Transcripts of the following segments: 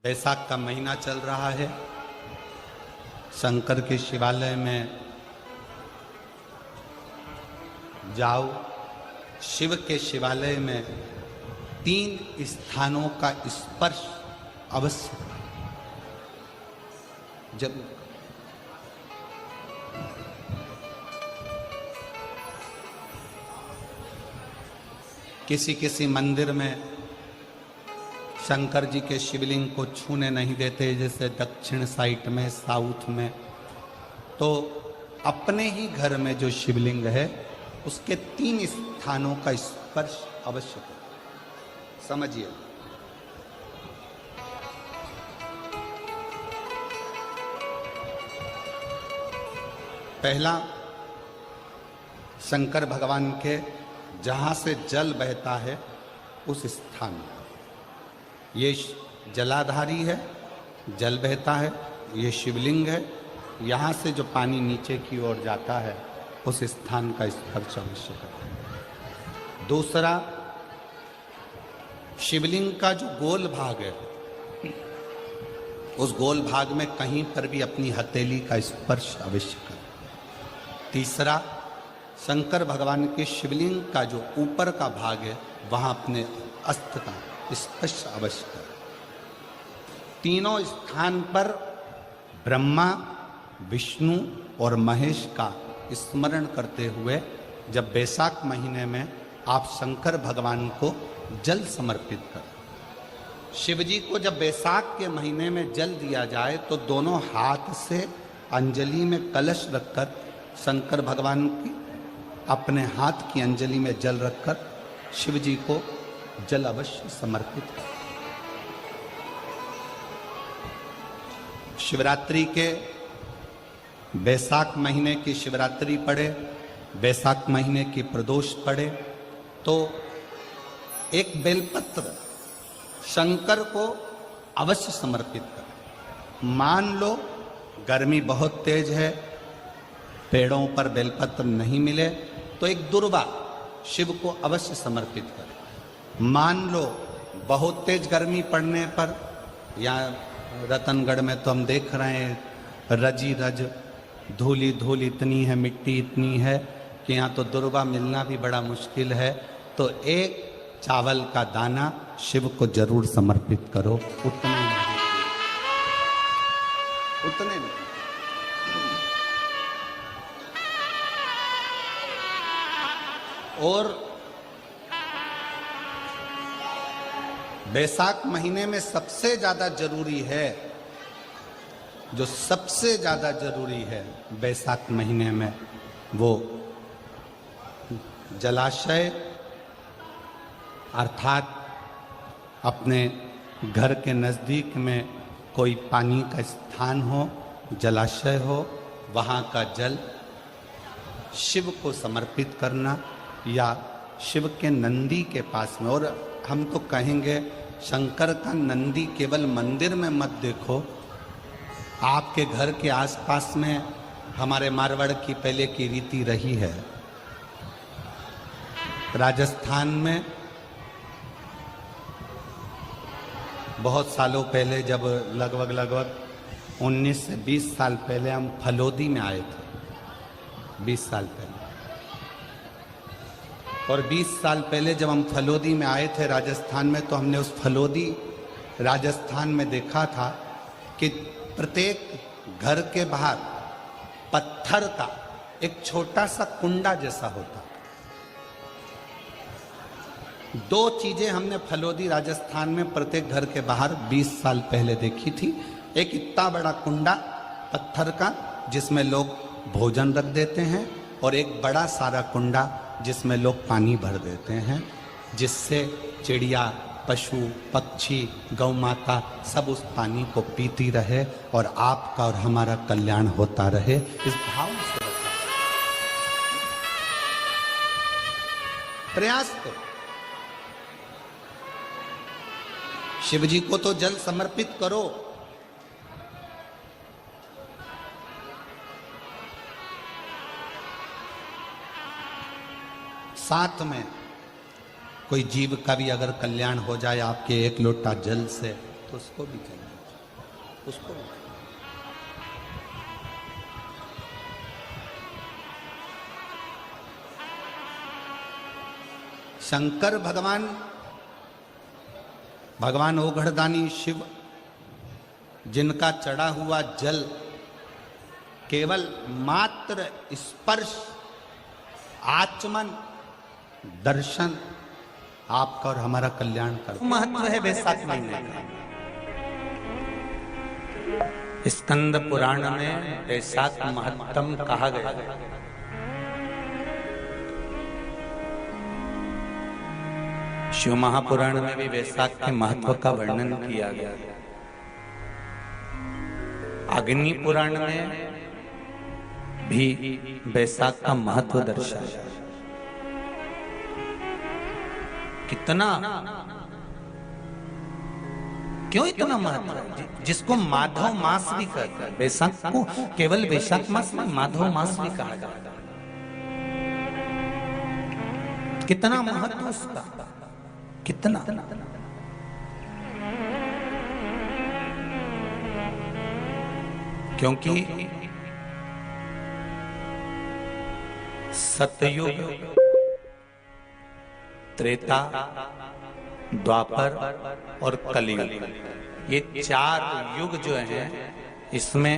बैसाख का महीना चल रहा है। शंकर के शिवालय में जाओ। शिव के शिवालय में 3 स्थानों का स्पर्श अवश्य जरूर। किसी किसी मंदिर में शंकर जी के शिवलिंग को छूने नहीं देते, जैसे दक्षिण साइड में, साउथ में। तो अपने ही घर में जो शिवलिंग है उसके 3 स्थानों का स्पर्श अवश्य करें। समझिए, पहला शंकर भगवान के जहां से जल बहता है उस स्थान, ये जलाधारी है, जल बहता है, ये शिवलिंग है। यहाँ से जो पानी नीचे की ओर जाता है उस स्थान का स्पर्श अवश्य करें। दूसरा, शिवलिंग का जो गोल भाग है उस गोल भाग में कहीं पर भी अपनी हथेली का स्पर्श अवश्य करें। तीसरा, शंकर भगवान के शिवलिंग का जो ऊपर का भाग है वहाँ अपने अस्त्र का स्पर्श अवश्य करें। तीनों स्थान पर ब्रह्मा, विष्णु और महेश का स्मरण करते हुए जब बैसाख महीने में आप शंकर भगवान को जल समर्पित करें। शिव जी को जब बैसाख के महीने में जल दिया जाए तो दोनों हाथ से अंजलि में कलश रखकर शंकर भगवान की अपने हाथ की अंजलि में जल रखकर शिव जी को जल अवश्य समर्पित करें। शिवरात्रि के बैसाख महीने की शिवरात्रि पड़े, बैसाख महीने की प्रदोष पड़े तो एक बेलपत्र शंकर को अवश्य समर्पित करें। मान लो गर्मी बहुत तेज है, पेड़ों पर बेलपत्र नहीं मिले तो एक दुर्वा शिव को अवश्य समर्पित करें। मान लो बहुत तेज गर्मी पड़ने पर, या रतनगढ़ में तो हम देख रहे हैं रजी रज धूली धूल इतनी है, मिट्टी इतनी है कि यहाँ तो दुर्वा मिलना भी बड़ा मुश्किल है, तो एक चावल का दाना शिव को जरूर समर्पित करो। उतने में और बैसाख महीने में सबसे ज्यादा जरूरी है, जो सबसे ज्यादा जरूरी है बैसाख महीने में, वो जलाशय अर्थात अपने घर के नज़दीक में कोई पानी का स्थान हो, जलाशय हो, वहाँ का जल शिव को समर्पित करना, या शिव के नंदी के पास में। और हम तो कहेंगे शंकर का नंदी केवल मंदिर में मत देखो, आपके घर के आसपास में हमारे मारवाड़ की पहले की रीति रही है। राजस्थान में बहुत सालों पहले, जब लगभग 19 से 20 साल पहले हम फलोदी में आए थे, 20 साल पहले, और 20 साल पहले जब हम फलोदी में आए थे राजस्थान में, तो हमने उस फलोदी राजस्थान में देखा था कि प्रत्येक घर के बाहर पत्थर का एक छोटा सा कुंडा जैसा होता। 2 चीजें हमने फलोदी राजस्थान में प्रत्येक घर के बाहर 20 साल पहले देखी थी। एक इतना बड़ा कुंडा पत्थर का जिसमें लोग भोजन रख देते हैं, और एक बड़ा सारा कुंडा जिसमें लोग पानी भर देते हैं, जिससे चिड़िया, पशु, पक्षी, गौ माता सब उस पानी को पीती रहे और आपका और हमारा कल्याण होता रहे। इस भाव से प्रयास करो। शिव जी को तो जल समर्पित करो। साथ में कोई जीव का भी अगर कल्याण हो जाए आपके एक लोटा जल से, तो उसको भी चाहिए, उसको भी। शंकर भगवान, भगवान ओघड़दानी शिव, जिनका चढ़ा हुआ जल केवल मात्र स्पर्श, आचमन, दर्शन आपका और हमारा कल्याण कर। महत्व है वैशाख महीने का। स्कंद पुराण में वैशाख महत्तम कहा गया है। शिव महापुराण में भी वैशाख के महत्व का वर्णन किया गया है। अग्नि पुराण में भी वैशाख का महत्व दर्शाया। कितना, क्यों इतना महत्व? जिसको माधव मास भी कहते हैं, वैशाख को केवल वैशाख मास में माधव मास भी कहा जाता है। कितना महत्व उसका, कितना। क्योंकि सतयुग, त्रेता, द्वापर और कलियुग, ये चार युग जो हैं, इसमें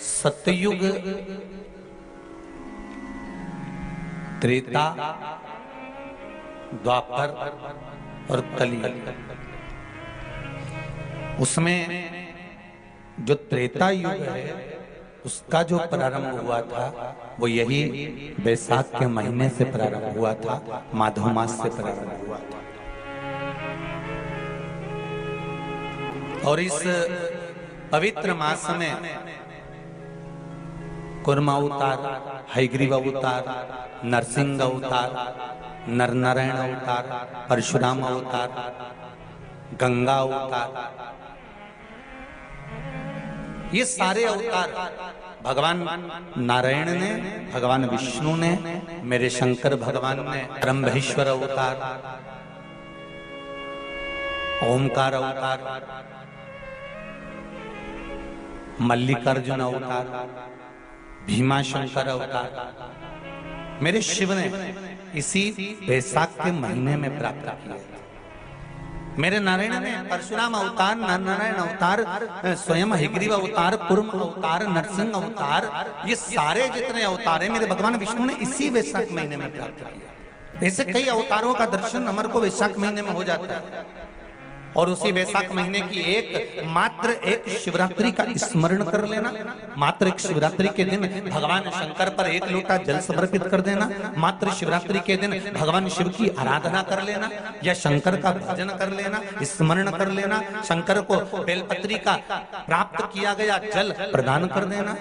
सतयुग, त्रेता, द्वापर और कलियुग, उसमें जो त्रेता युग है उसका जो प्रारंभ हुआ था वो यही वैशाख के महीने से प्रारंभ हुआ था, माधव मास से प्रारंभ हुआ था। और इस पवित्र मास में कुर्म अवतार, हयग्रीव अवतार, नरसिंह अवतार, नरनारायण अवतार, परशुराम अवतार, गंगा अवतार, ये सारे अवतार भगवान नारायण ने, भगवान विष्णु ने, मेरे शंकर भगवान ने ब्रह्मेश्वर अवतार, ओमकार अवतार, मल्लिकार्जुन अवतार, भीमाशंकर अवतार मेरे शिव ने इसी वैशाख के महीने में प्राप्त किया। मेरे नारायण ने परशुराम अवतार, नारायण अवतार, स्वयं हयग्रीव अवतार, कुर्म अवतार, नरसिंह अवतार, ये सारे जितने अवतार हैं मेरे भगवान विष्णु ने इसी वैशाख महीने में प्राप्त किया। ऐसे कई अवतारों का दर्शन हमारे को वैशाख महीने में हो जाता है। और उसी वैशाख महीने की मात्र एक शिवरात्रि का स्मरण कर लेना, मात्र एक शिवरात्रि के दिन भगवान शंकर पर एक लोटा जल समर्पित कर देना, मात्र शिवरात्रि के दिन भगवान शिव की आराधना कर लेना या शंकर का भजन कर लेना, स्मरण कर लेना, शंकर को बेलपत्री का प्राप्त किया गया जल प्रदान कर देना,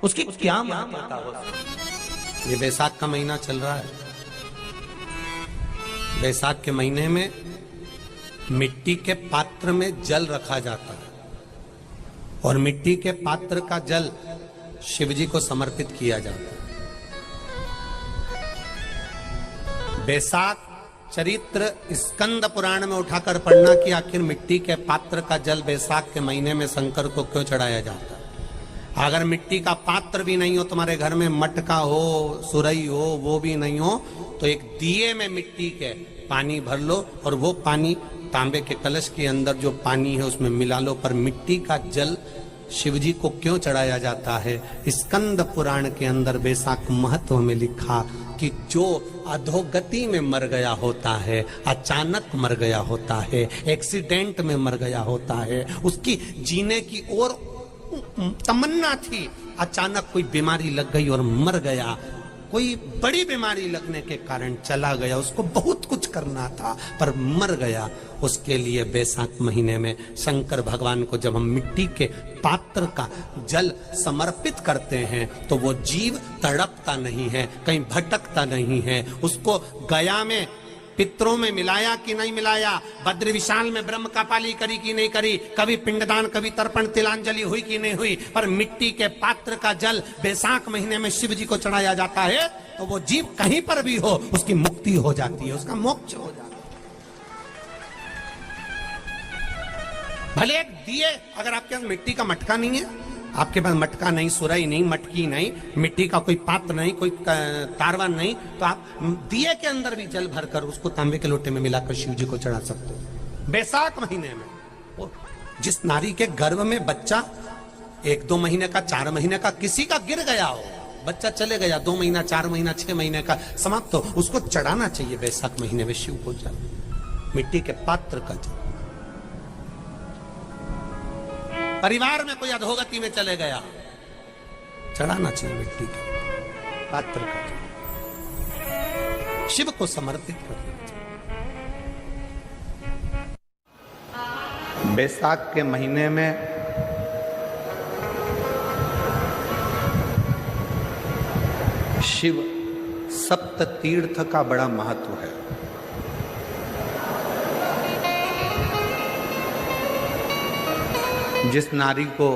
उसकी क्या महत्ता हो। ये वैशाख का महीना चल रहा है। वैशाख के महीने में मिट्टी के पात्र में जल रखा जाता है और मिट्टी के पात्र का जल शिव जी को समर्पित किया जाता है। वैशाख चरित्र स्कंद पुराण में उठाकर पढ़ना कि आखिर मिट्टी के पात्र का जल वैशाख के महीने में शंकर को क्यों चढ़ाया जाता है। अगर मिट्टी का पात्र भी नहीं हो, तुम्हारे घर में मटका हो, सुरई हो, वो भी नहीं हो, तो एक दिए में मिट्टी के पानी भर लो और वो पानी तांबे के कलश के अंदर जो पानी है उसमें मिला लो। पर मिट्टी का जल शिव जी को क्यों चढ़ाया जाता है? स्कंद पुराण के अंदर वैशाख महत्व में लिखा कि जो अधोगति में मर गया होता है, अचानक मर गया होता है, एक्सीडेंट में मर गया होता है, उसकी जीने की और तमन्ना थी, अचानक कोई बीमारी लग गई और मर गया, कोई बड़ी बीमारी लगने के कारण चला गया, उसको बहुत कुछ करना था पर मर गया। उसके लिए वैशाख महीने में शंकर भगवान को जब हम मिट्टी के पात्र का जल समर्पित करते हैं तो वो जीव तड़पता नहीं है, कहीं भटकता नहीं है। उसको गया में पितरों में मिलाया कि नहीं मिलाया, बद्र विशाल में ब्रह्म का पाली करी कि नहीं करी, कभी पिंडदान, कभी तर्पण, तिलांजलि हुई कि नहीं हुई, पर मिट्टी के पात्र का जल वैशाख महीने में शिव जी को चढ़ाया जाता है तो वो जीव कहीं पर भी हो उसकी मुक्ति हो जाती है, उसका मोक्ष हो जाता है। भले एक दिए, अगर आपके पास मिट्टी का मटका नहीं है, आपके पास मटका नहीं, सुराई नहीं, मटकी नहीं, मिट्टी का कोई पात्र नहीं, कोई तारवा नहीं, तो आप दिए के अंदर भी जल भरकर उसको तांबे के लोटे में मिलाकर शिव जी को चढ़ा सकते हो। बैसाख महीने में जिस नारी के गर्भ में बच्चा 1-2 महीने का, 4 महीने का, किसी का गिर गया हो, बच्चा चले गया, 2 महीना, 4 महीना, 6 महीने का समाप्त हो, उसको चढ़ाना चाहिए बैसाख महीने में शिव को जल, मिट्टी के पात्र का जल। परिवार में कोई अधोगति में चले गया, चढ़ाना चाहिए मिट्टी के पात्र का जल, शिव को समर्पित करना चाहिए। बैसाख के महीने में शिव सप्त तीर्थ का बड़ा महत्व है। जिस नारी को